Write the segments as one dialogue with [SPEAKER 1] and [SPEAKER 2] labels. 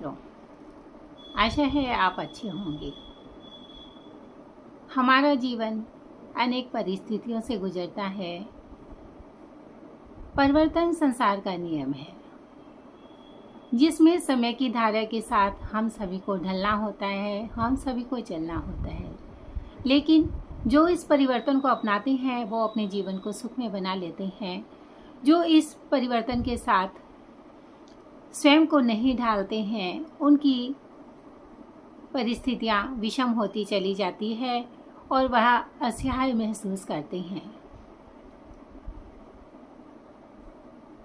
[SPEAKER 1] मित्रों, आशा है आप अच्छे होंगे। हमारा जीवन अनेक परिस्थितियों से गुजरता है। परिवर्तन संसार का नियम है, जिसमें समय की धारा के साथ हम सभी को ढलना होता है, हम सभी को चलना होता है। लेकिन जो इस परिवर्तन को अपनाते हैं वो अपने जीवन को सुख में बना लेते हैं। जो इस परिवर्तन के साथ स्वयं को नहीं ढालते हैं, उनकी परिस्थितियां विषम होती चली जाती है और वह असहाय महसूस करते हैं।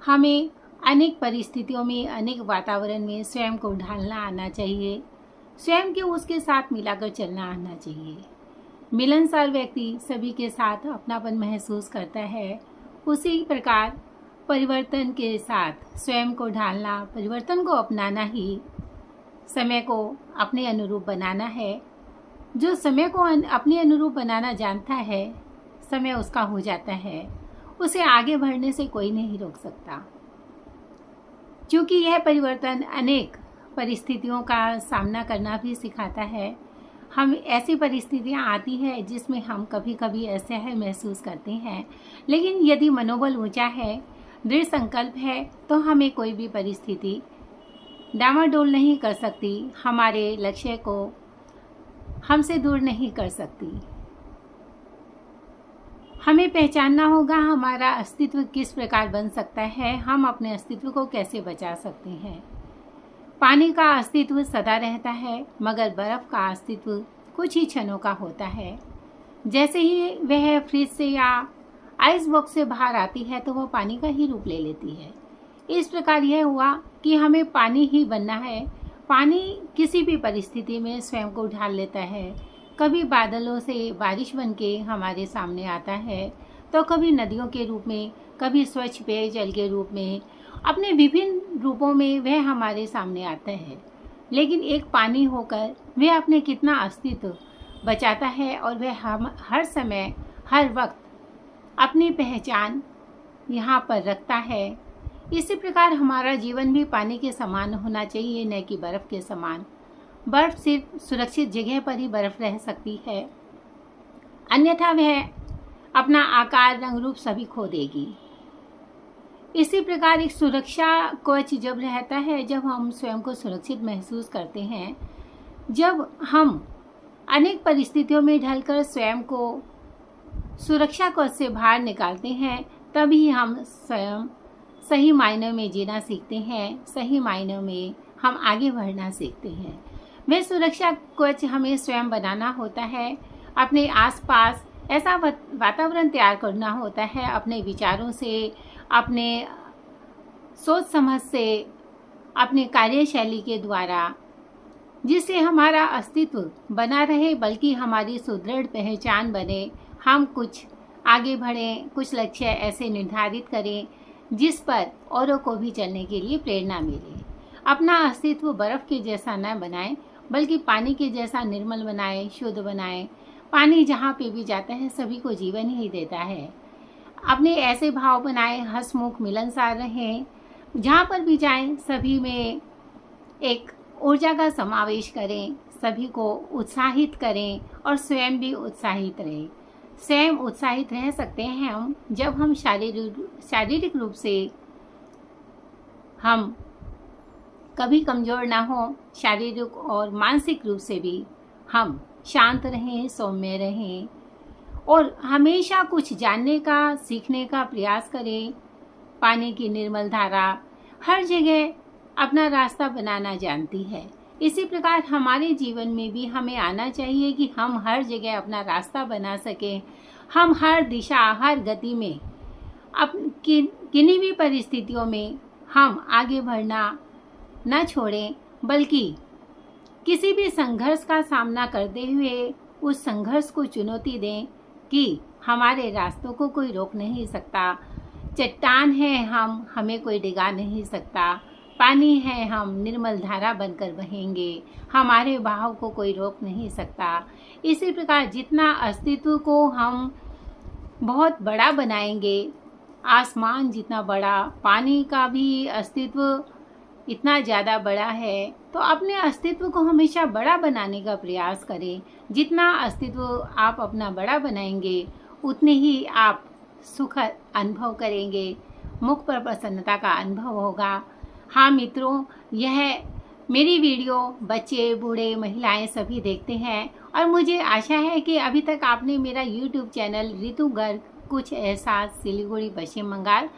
[SPEAKER 1] हमें अनेक परिस्थितियों में, अनेक वातावरण में स्वयं को ढालना आना चाहिए। स्वयं के उसके साथ मिलाकर चलना आना चाहिए। मिलनसार व्यक्ति सभी के साथ अपनापन महसूस करता है। उसी प्रकार परिवर्तन के साथ स्वयं को ढालना, परिवर्तन को अपनाना ही समय को अपने अनुरूप बनाना है। जो समय को अपने अनुरूप बनाना जानता है, समय उसका हो जाता है। उसे आगे बढ़ने से कोई नहीं रोक सकता। क्योंकि यह परिवर्तन अनेक परिस्थितियों का सामना करना भी सिखाता है। हम ऐसी परिस्थितियां आती है जिसमें हम कभी कभी असहाय महसूस करते हैं, लेकिन यदि मनोबल ऊंचा है, दृढ़ संकल्प है, तो हमें कोई भी परिस्थिति डामाडोल नहीं कर सकती, हमारे लक्ष्य को हमसे दूर नहीं कर सकती। हमें पहचानना होगा हमारा अस्तित्व किस प्रकार बन सकता है, हम अपने अस्तित्व को कैसे बचा सकते हैं। पानी का अस्तित्व सदा रहता है, मगर बर्फ का अस्तित्व कुछ ही क्षणों का होता है। जैसे ही वह फ्रिज से या आइस बॉक्स से बाहर आती है तो वह पानी का ही रूप ले लेती है। इस प्रकार यह हुआ कि हमें पानी ही बनना है। पानी किसी भी परिस्थिति में स्वयं को ढाल लेता है। कभी बादलों से बारिश बनके हमारे सामने आता है, तो कभी नदियों के रूप में, कभी स्वच्छ पेयजल के रूप में, अपने विभिन्न रूपों में वह हमारे सामने आता है। लेकिन एक पानी होकर वह अपने कितना अस्तित्व बचाता है और वह हम हर समय, हर वक्त अपनी पहचान यहाँ पर रखता है। इसी प्रकार हमारा जीवन भी पानी के समान होना चाहिए, न कि बर्फ के समान। बर्फ सिर्फ सुरक्षित जगह पर ही बर्फ रह सकती है, अन्यथा वह अपना आकार, रंग रूप सभी खो देगी। इसी प्रकार एक सुरक्षा कवच जब रहता है, जब हम स्वयं को सुरक्षित महसूस करते हैं, जब हम अनेक परिस्थितियों में ढलकर स्वयं को सुरक्षा कवच से बाहर निकालते हैं, तभी हम स्वयं सही मायनों में जीना सीखते हैं, सही मायनों में हम आगे बढ़ना सीखते हैं। वह सुरक्षा कवच हमें स्वयं बनाना होता है। अपने आसपास ऐसा वातावरण तैयार करना होता है, अपने विचारों से, अपने सोच समझ से, अपने कार्यशैली के द्वारा, जिससे हमारा अस्तित्व बना रहे, बल्कि हमारी सुदृढ़ पहचान बने। हम कुछ आगे बढ़ें, कुछ लक्ष्य ऐसे निर्धारित करें जिस पर औरों को भी चलने के लिए प्रेरणा मिले। अपना अस्तित्व बर्फ के जैसा न बनाएं, बल्कि पानी के जैसा निर्मल बनाएं, शुद्ध बनाएं। पानी जहाँ पे भी जाता है सभी को जीवन ही देता है। अपने ऐसे भाव बनाएं, हंसमुख मिलनसार रहें। जहाँ पर भी जाएं सभी में एक ऊर्जा का समावेश करें, सभी को उत्साहित करें और स्वयं भी उत्साहित रहें। स्वयं उत्साहित रह सकते हैं हम जब हम शारीरिक रूप से हम कभी कमज़ोर ना हो, शारीरिक और मानसिक रूप से भी हम शांत रहें, सौम्य रहें और हमेशा कुछ जानने का, सीखने का प्रयास करें। पानी की निर्मल धारा हर जगह अपना रास्ता बनाना जानती है। इसी प्रकार हमारे जीवन में भी हमें आना चाहिए कि हम हर जगह अपना रास्ता बना सकें। हम हर दिशा, हर गति में किन्हीं भी परिस्थितियों में हम आगे बढ़ना न छोड़ें, बल्कि किसी भी संघर्ष का सामना करते हुए उस संघर्ष को चुनौती दें कि हमारे रास्तों को कोई रोक नहीं सकता। चट्टान है हम, हमें कोई डिगा नहीं सकता। पानी है हम, निर्मल धारा बनकर बहेंगे, हमारे बहाव को कोई रोक नहीं सकता। इसी प्रकार जितना अस्तित्व को हम बहुत बड़ा बनाएंगे, आसमान जितना बड़ा, पानी का भी अस्तित्व इतना ज़्यादा बड़ा है तो अपने अस्तित्व को हमेशा बड़ा बनाने का प्रयास करें। जितना अस्तित्व आप अपना बड़ा बनाएंगे उतने ही आप सुख अनुभव करेंगे, मुख पर प्रसन्नता का अनुभव होगा। हाँ मित्रों, यह मेरी वीडियो बच्चे, बूढ़े, महिलाएं सभी देखते हैं और मुझे आशा है कि अभी तक आपने मेरा YouTube चैनल रितु गर्ग कुछ एहसास सिलीगुड़ी पश्चिम बंगाल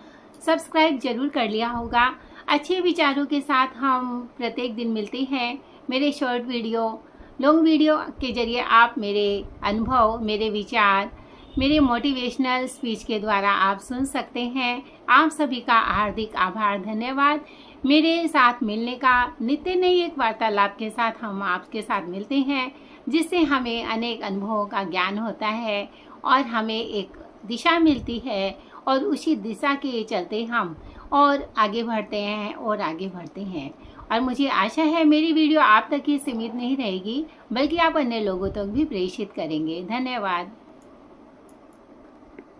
[SPEAKER 1] सब्सक्राइब जरूर कर लिया होगा। अच्छे विचारों के साथ हम प्रत्येक दिन मिलते हैं। मेरे शॉर्ट वीडियो, लॉन्ग वीडियो के जरिए आप मेरे अनुभव, मेरे विचार, मेरे मोटिवेशनल स्पीच के द्वारा आप सुन सकते हैं। आप सभी का हार्दिक आभार, धन्यवाद। मेरे साथ मिलने का। नित्य नई एक वार्तालाप के साथ हम आपके साथ मिलते हैं, जिससे हमें अनेक अनुभवों का ज्ञान होता है और हमें एक दिशा मिलती है और उसी दिशा के चलते हम और आगे बढ़ते हैं और आगे बढ़ते हैं। और मुझे आशा है मेरी वीडियो आप तक ही सीमित नहीं रहेगी, बल्कि आप अन्य लोगों तक भी प्रेषित करेंगे। धन्यवाद।